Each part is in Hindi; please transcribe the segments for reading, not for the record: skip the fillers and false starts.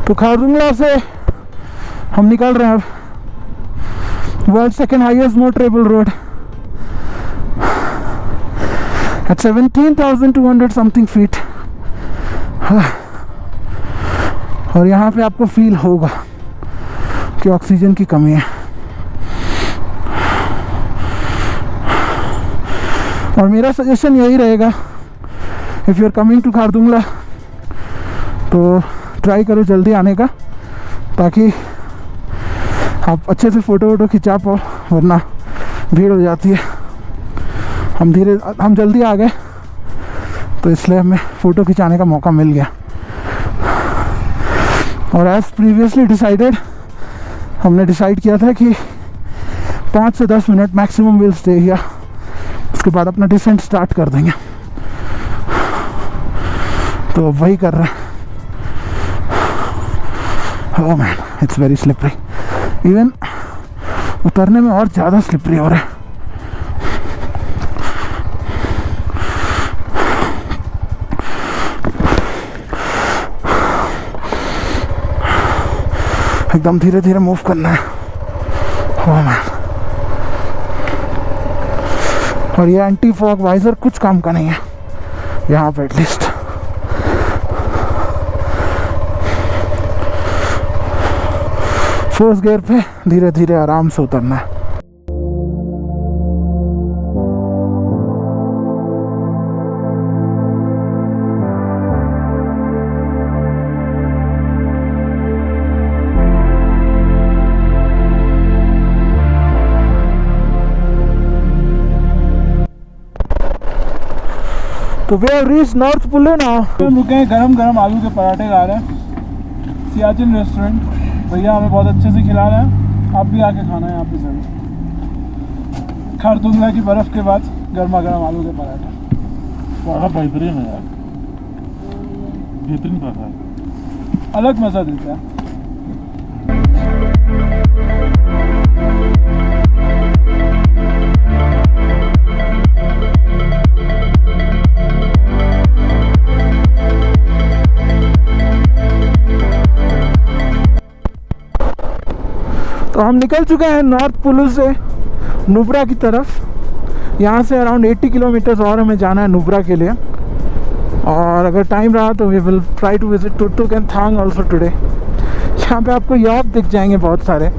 तो खारदुंगला से हम निकल रहे हैं अब। World second highest motorable road at 17,200 something feet. और यहाँ पे आपको फील होगा कि ऑक्सीजन की कमी है। और मेरा सजेशन यही रहेगा, if you are coming to Khardungla तो ट्राई करो जल्दी आने का, ताकि आप अच्छे से फ़ोटो वोटो खिंचा पाओ, वरना भीड़ हो जाती है। हम जल्दी आ गए तो इसलिए हमें फ़ोटो खिंचाने का मौका मिल गया। और एज प्रीवियसली डिसाइडेड, हमने डिसाइड किया था कि 5 से 10 minute maximum will stay here, उसके बाद अपना डिसेंट स्टार्ट कर देंगे। तो वही कर रहे हैं। Oh man, it's very slippery. Even उतरने में और ज़्यादा स्लिपरी हो रहा है। एकदम धीरे धीरे मूव करना है। ओह मैन, और ये एंटी फॉग वाइजर कुछ काम का नहीं है यहाँ पे एटलीस्ट। फर्स्ट गियर पे धीरे धीरे आराम से उतरना है। तो we have reached north Pullu now. हम रुके हैं, गरम गरम आलू के पराठे खा रहे हैं सियाचिन रेस्टोरेंट। भैया हमें बहुत अच्छे से खिला रहे हैं, आप भी आके खाना है यहाँ पे जरूर। खारदुंगला की बर्फ़ के बाद गर्मा गर्म आलू के पराठे बड़ा बेहतरीन है यार, बेहतरीन पराठा है, अलग मज़ा देता है। तो हम निकल चुके हैं नॉर्थ पुलू से नुब्रा की तरफ। यहाँ से अराउंड 80 किलोमीटर्स और हमें जाना है नुब्रा के लिए। और अगर टाइम रहा तो we will try to visit Turtuk and Thang also today. यहाँ पे आपको याक दिख जाएंगे बहुत सारे।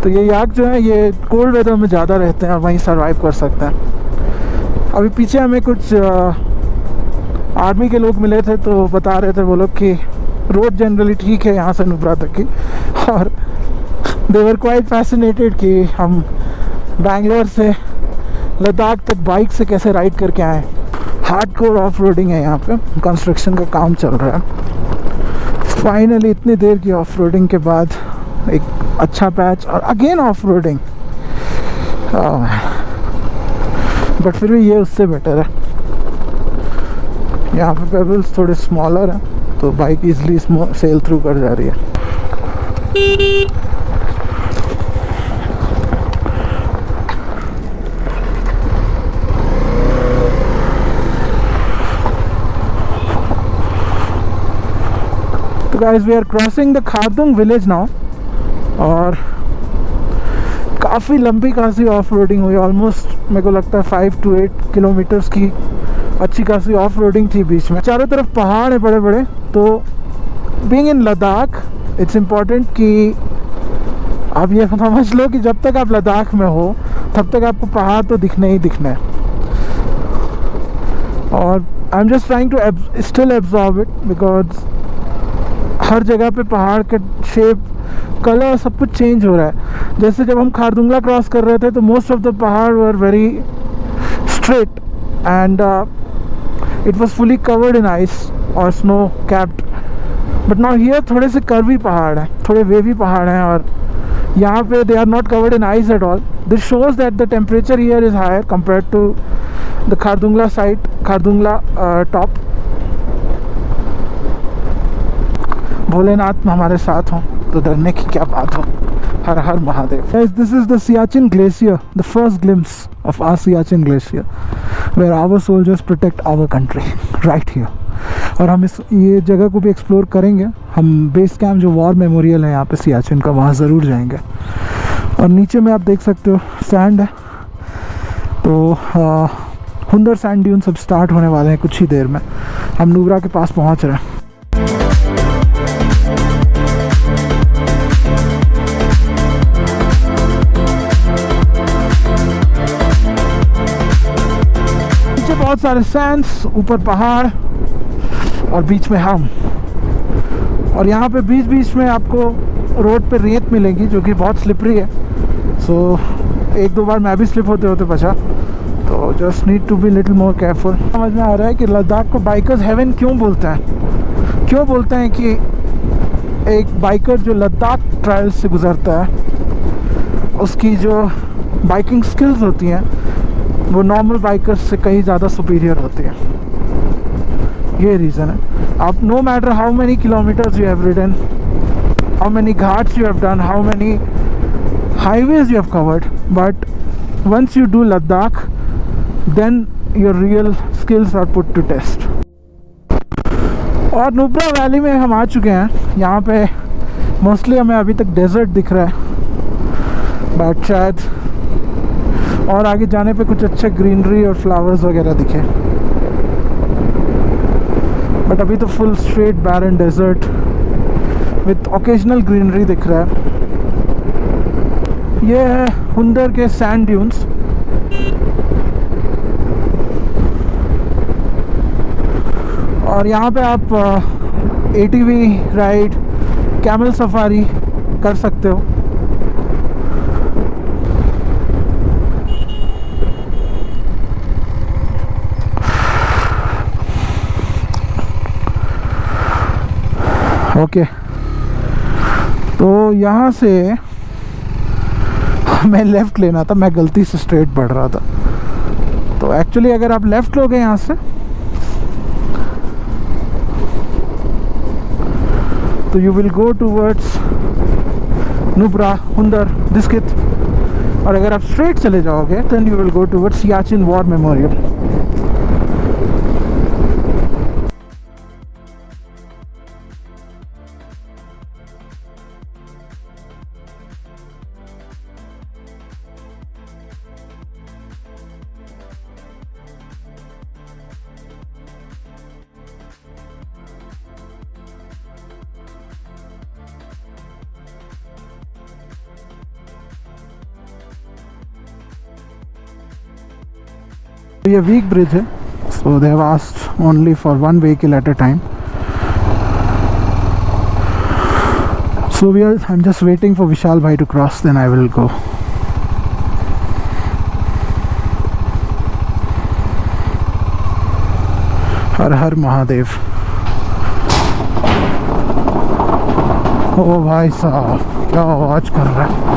तो ये याक जो है ये कोल्ड वेदर में ज़्यादा रहते हैं और वहीं सर्वाइव कर सकते हैं। अभी पीछे हमें कुछ आर्मी के लोग मिले थे, तो बता रहे थे वो लोग कि रोड जनरली ठीक है यहाँ से नुब्रा तक की। और दे वर क्वाइट फैसिनेटेड कि हम बैंगलोर से लद्दाख तक बाइक से कैसे राइड करके आए। हार्डकोर ऑफ रोडिंग है यहाँ पे, कंस्ट्रक्शन का काम चल रहा है। फाइनली इतनी देर की ऑफ रोडिंग के बाद एक अच्छा पैच और अगेन ऑफ रोडिंग। बट फिर भी ये उससे बेटर है। यहाँ पे पेबल्स थोड़े स्मॉलर हैं, तो बाइक इजली सेल थ्रू कर जा रही है। तो guys we are crossing the Khardung village now. और काफ़ी लंबी खासी ऑफ रोडिंग हुई, ऑलमोस्ट मेरे को लगता है 5 to 8 किलोमीटर्स की अच्छी खासी ऑफ रोडिंग थी। बीच में चारों तरफ पहाड़ है बड़े बड़े। तो being in Ladakh it's important कि आप ये समझ लो कि जब तक आप लद्दाख में हो तब तक आपको पहाड़ तो दिखने ही दिखना है। और I am just trying to still absorb it, because हर जगह पे पहाड़ का शेप, कलर सब कुछ चेंज हो रहा है। जैसे जब हम खारदुंगला क्रॉस कर रहे थे तो most of the pahad were very straight and it was fully covered in ice और snow capped. But now here थोड़े से कर्वी पहाड़ हैं, थोड़े वेवी पहाड़ हैं, और यहाँ पे they are not covered in ice at all. This shows that the temperature here is higher compared to the Khardungla side, Khardungla top. Bholenath हमारे साथ हों तो डरने की क्या बात हो। हर हर Mahadev. This is the Siachen Glacier, the first glimpse of our Siachen Glacier, where our soldiers protect our country, right here. और हम ये जगह को भी एक्सप्लोर करेंगे। हम बेस कैंप जो वॉर मेमोरियल है यहाँ पे सियाचिन का, वहाँ ज़रूर जाएंगे। और नीचे में आप देख सकते हो सैंड है, तो हुंदर सैंड ड्यून सब स्टार्ट होने वाले हैं कुछ ही देर में। हम नुब्रा के पास पहुँच रहे हैं। नीचे बहुत सारे सैंड्स, ऊपर पहाड़ और बीच में हम। और यहाँ पे बीच बीच में आपको रोड पे रेत मिलेगी जो कि बहुत स्लिपरी है। सो एक दो बार मैं भी स्लिप होते होते बचा, तो just need to be little more careful. समझ में आ रहा है कि लद्दाख को बाइकर्स हेवन क्यों बोलते हैं। क्यों बोलते हैं कि एक बाइकर जो लद्दाख ट्रायल से गुजरता है उसकी जो बाइकिंग स्किल्स होती हैं वो नॉर्मल बाइकर्स से कहीं ज़्यादा सुपीरियर होती है। ये रीज़न है। आप no matter how many kilometres you have ridden, how many ghats you have done, how many highways you have covered, but once you do Ladakh, then your real skills are put to test. और नुब्रा वैली में हम आ चुके हैं। यहाँ पे मोस्टली हमें अभी तक डेजर्ट दिख रहा है, बट शायद और आगे जाने पे कुछ अच्छे ग्रीनरी और फ्लावर्स वगैरह दिखे, बट अभी तो full straight barren desert with occasional greenery दिख रहा है। ये है हुंदर के सैंड ड्यून्स। और यहाँ पे आप ATV राइड, कैमल सफारी कर सकते हो। ओके, तो यहाँ से मैं लेफ़्ट लेना था, मैं गलती से स्ट्रेट बढ़ रहा था। तो एक्चुअली अगर आप लेफ़्ट लोगे यहाँ से तो you will go towards Nubra, Hunder, Diskit. और अगर आप स्ट्रेट चले जाओगे then you will go towards Siachen war memorial. ये वीक ब्रिज है, so they have asked only for one vehicle at a time. So I am just waiting for Vishal bhai to cross, then I will go. हर हर महादेव। ओ भाई साहब क्या आवाज कर रहा है।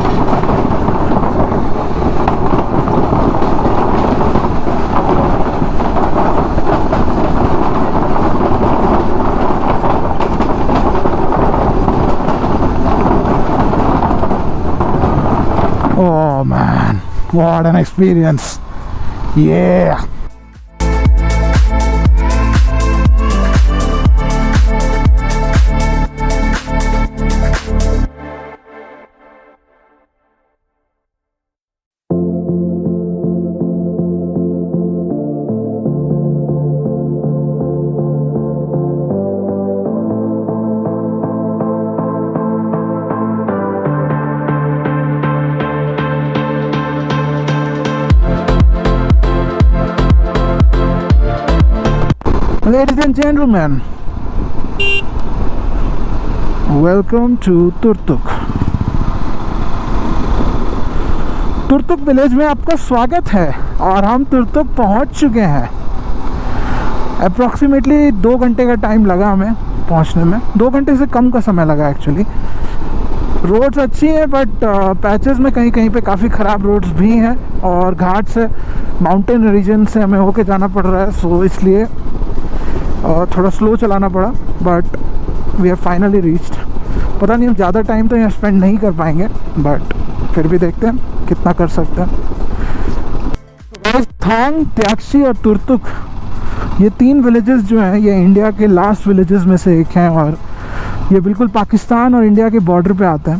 Oh man, what an experience. Yeah. Ladies and gentlemen, welcome to Turtuk. Turtuk village में आपका स्वागत है और हम तुर्तुक पहुंच चुके हैं। अप्रॉक्सीमेटली 2 घंटे का टाइम लगा हमें पहुंचने में, 2 घंटे से कम का समय लगा एक्चुअली। रोड्स अच्छी हैं बट पैचेस में कहीं कहीं पे काफ़ी ख़राब रोड्स भी हैं और घाट से, माउंटेन रीजन से हमें होके जाना पड़ रहा है, सो इसलिए थोड़ा स्लो चलाना पड़ा। But we have finally reached. पता नहीं हम ज़्यादा टाइम तो यहाँ स्पेंड नहीं कर पाएंगे, बट फिर भी देखते हैं कितना कर सकते हैं। थांग, त्याक्सी और तुर्तुक ये 3 विलेजेस जो हैं ये इंडिया के लास्ट विलेजेस में से एक हैं और ये बिल्कुल पाकिस्तान और इंडिया के बॉर्डर पे आता है।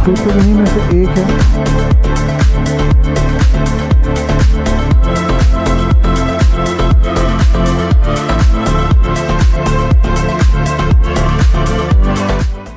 तो इन्हीं में से एक है।